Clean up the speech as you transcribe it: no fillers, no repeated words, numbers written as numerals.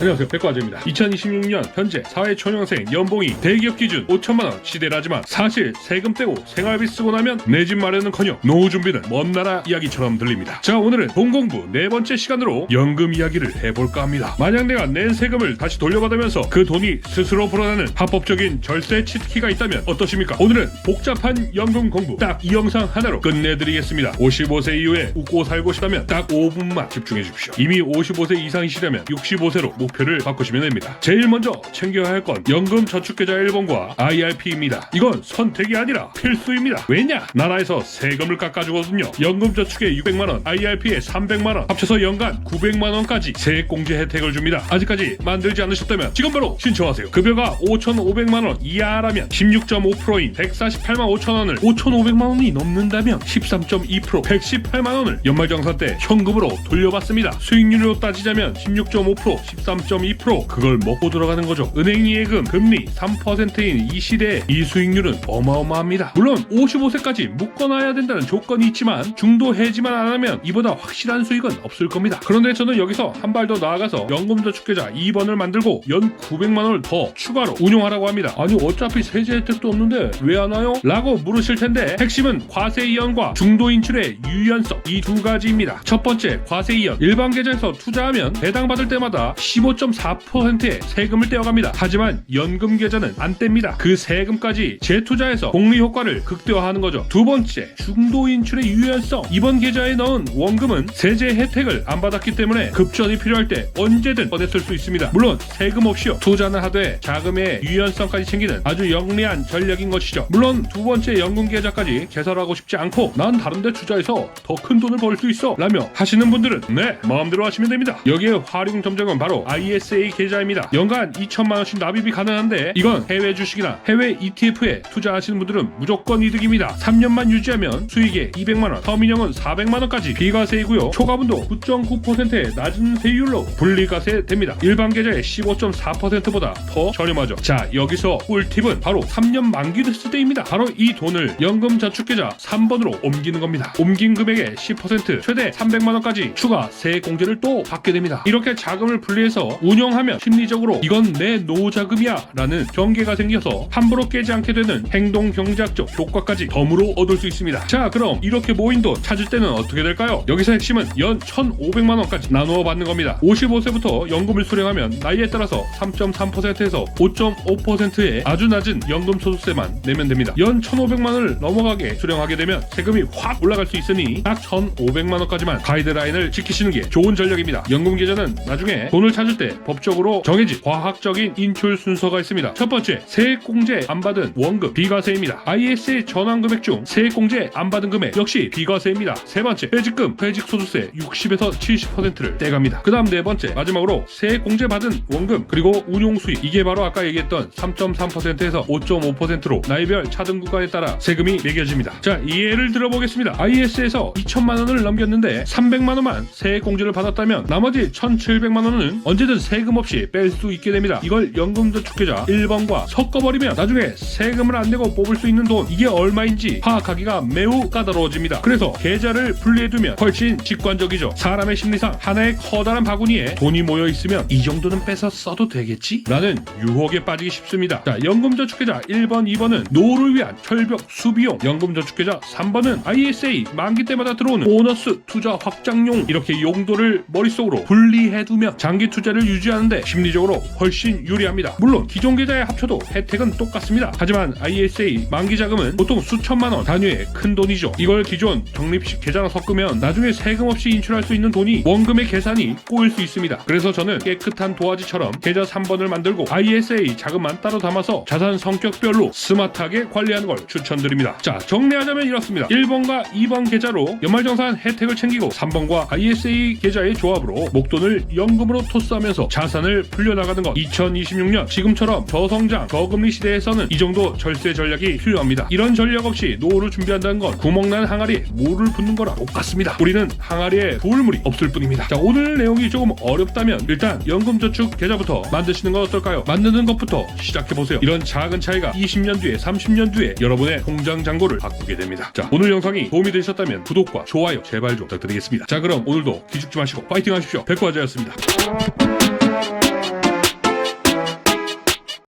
안녕하세요, 백과제입니다. 2026년 현재 사회초년생 연봉이 대기업 기준 5천만원 시대라지만 사실 세금 떼고 생활비 쓰고 나면 내 집 마련은커녕 노후 준비는 먼 나라 이야기처럼 들립니다. 자, 오늘은 돈 공부 네 번째 시간으로 연금 이야기를 해볼까 합니다. 만약 내가 낸 세금을 다시 돌려받으면서 그 돈이 스스로 불어나는 합법적인 절세 치트키가 있다면 어떠십니까? 오늘은 복잡한 연금 공부 딱 이 영상 하나로 끝내드리겠습니다. 55세 이후에 웃고 살고 싶다면 딱 5분만 집중해 주십시오. 이미 55세 이상이시라면 65세로 목표를 바꾸시면 됩니다. 제일 먼저 챙겨야 할 건 연금 저축계좌 1번과 IRP입니다. 이건 선택이 아니라 필수입니다. 왜냐? 나라에서 세금을 깎아주거든요. 연금 저축에 600만원, IRP에 300만원, 합쳐서 연간 900만원까지 세액공제 혜택을 줍니다. 아직까지 만들지 않으셨다면 지금 바로 신청하세요. 급여가 5,500만원 이하라면 16.5%인 148만 5천원을 5,500만원이 넘는다면 13.2%, 118만원을 연말정산 때 현금으로 돌려받습니다. 수익률로 따지자면 16.5%, 13.2%, 그걸 먹고 들어가는 거죠. 은행 예금, 금리 3%인 이 시대에 이 수익률은 어마어마합니다. 물론 55세까지 묶어놔야 된다는 조건이 있지만 중도 해지만 안 하면 이보다 확실한 수익은 없을 겁니다. 그런데 저는 여기서 한 발 더 나아가서 연금저축계좌 2번을 만들고 연 900만원을 더 추가로 운용하라고 합니다. 아니 어차피 세제 혜택도 없는데 왜 안 와요? 라고 물으실 텐데 핵심은 과세 이연과 중도 인출의 유연성, 이 두 가지입니다. 첫 번째, 과세 이연. 일반 계좌에서 투자하면 배당받을 때마다 15.4%의 세금을 떼어갑니다. 하지만 연금 계좌는 안 뗍니다. 그 세금까지 재투자해서 복리 효과를 극대화하는 거죠. 두 번째, 중도 인출의 유연성. 이번 계좌에 넣은 원금은 세제 혜택을 안 받았기 때문에 급전이 필요할 때 언제든 꺼냈을 수 있습니다. 물론 세금 없이요. 투자는 하되 자금의 유연성까지 챙기는 아주 영리한 전략인 것이죠. 물론 두 번째 연금 계좌까지 개설하고 싶지 않고 난 다른 데 투자해서 더 큰 돈을 벌 수 있어 라며 하시는 분들은 네, 마음대로 하시면 됩니다. 여기에 활용 점정은 바로 ISA 계좌입니다. 연간 2천만원씩 납입이 가능한데 이건 해외 주식이나 해외 ETF에 투자하시는 분들은 무조건 이득입니다. 3년만 유지하면 수익에 200만원, 서민형은 400만원까지 비과세이고요. 초과분도 9.9%의 낮은 세율로 분리과세 됩니다. 일반 계좌의 15.4%보다 더 저렴하죠. 자, 여기서 꿀팁은 바로 3년 만기 됐을 때입니다. 바로 이 돈을 연금저축계좌 3번으로 옮기는 겁니다. 옮긴 금액의 10%, 최대 300만원까지 추가 세액공제를 또 받게 됩니다. 이렇게 자금을 분리해서 운영하면 심리적으로 이건 내 노후자금이야 라는 경계가 생겨서 함부로 깨지 않게 되는 행동경제학적 효과까지 덤으로 얻을 수 있습니다. 자, 그럼 이렇게 모인 돈 찾을 때는 어떻게 될까요? 여기서 핵심은 연 1,500만원까지 나누어 받는 겁니다. 55세부터 연금을 수령하면 나이에 따라서 3.3%에서 5.5%의 아주 낮은 연금소득세만 내면 됩니다. 연 1,500만원을 넘어가게 수령하게 되면 세금이 확 올라갈 수 있으니 딱 1,500만원까지만 가이드라인을 지키시는 게 좋은 전략입니다. 연금계좌는 나중에 돈을 찾을 때 법적으로 정해진 과학적인 인출 순서가 있습니다. 첫 번째, 세액공제 안 받은 원금 비과세입니다. ISA 전환금액 중 세액공제 안 받은 금액 역시 비과세입니다. 세 번째, 퇴직금, 퇴직소득세 60에서 70%를 떼갑니다. 그 다음 네 번째, 마지막으로 세액공제 받은 원금 그리고 운용수익, 이게 바로 아까 얘기했던 3.3%에서 5.5%로 나이별 차등 구간에 따라 세금이 매겨집니다. 자, 예를 들어보겠습니다. IS에서 2천만원을 넘겼는데 300만원만 세액공제를 받았다면 나머지 1,700만원은 언제든 세금 없이 뺄 수 있게 됩니다. 이걸 연금저축계좌 1번과 섞어버리면 나중에 세금을 안 내고 뽑을 수 있는 돈, 이게 얼마인지 파악하기가 매우 까다로워집니다. 그래서 계좌를 분리해두면 훨씬 직관적이죠. 사람의 심리상 하나의 커다란 바구니에 돈이 모여있으면 이 정도는 뺏어 써도 되겠지? 라는 유혹에 빠지기 쉽습니다. 자, 연금저축계좌 1번, 2번은 노후를 위한 철벽 수비용, 연금저축계좌 3번은 ISA 만기 때마다 들어오는 보너스 투자 확장용, 이렇게 용도를 머릿속으로 분리해두면 장기 투자를 유지하는데 심리적으로 훨씬 유리합니다. 물론 기존 계좌에 합쳐도 혜택은 똑같습니다. 하지만 ISA 만기 자금은 보통 수천만원 단위의 큰 돈이죠. 이걸 기존 적립식 계좌랑 섞으면 나중에 세금 없이 인출할 수 있는 돈이 원금의 계산이 꼬일 수 있습니다. 그래서 저는 깨끗한 도화지처럼 계좌 3번을 만들고 ISA 자금만 따로 담아서 자산 성격별로 스마트하게 관리하는 걸 추천드립니다. 자, 정리하자면 이렇습니다. 1번과 2번 계좌로 연말정산 혜택을 챙기고 3번과 ISA 계좌의 조합으로 목돈을 연금으로 토스하면서 자산을 불려나가는 것. 2026년 지금처럼 저성장 저금리 시대에서는 이 정도 절세 전략이 필요합니다. 이런 전략 없이 노후를 준비한다는 건 구멍난 항아리에 물을 붓는 거랑 똑같습니다. 우리는 항아리에 부을물이 없을 뿐입니다. 자, 오늘 내용이 조금 어렵다면 일단 연금저축 계좌부터 만드시는 건 어떨까요? 만드는 것부터 시작해보세요. 이런 작은 차이가 20년 뒤에 30년 뒤에 여러분의 통장 잔고를 바꾸게 됩니다. 자, 오늘 영상이 도움이 되셨다면 구독과 좋아요 제발 좀 부탁드리겠습니다. 자, 그럼 오늘도 기죽지 마시고 파이팅 하십시오. 백과제였습니다.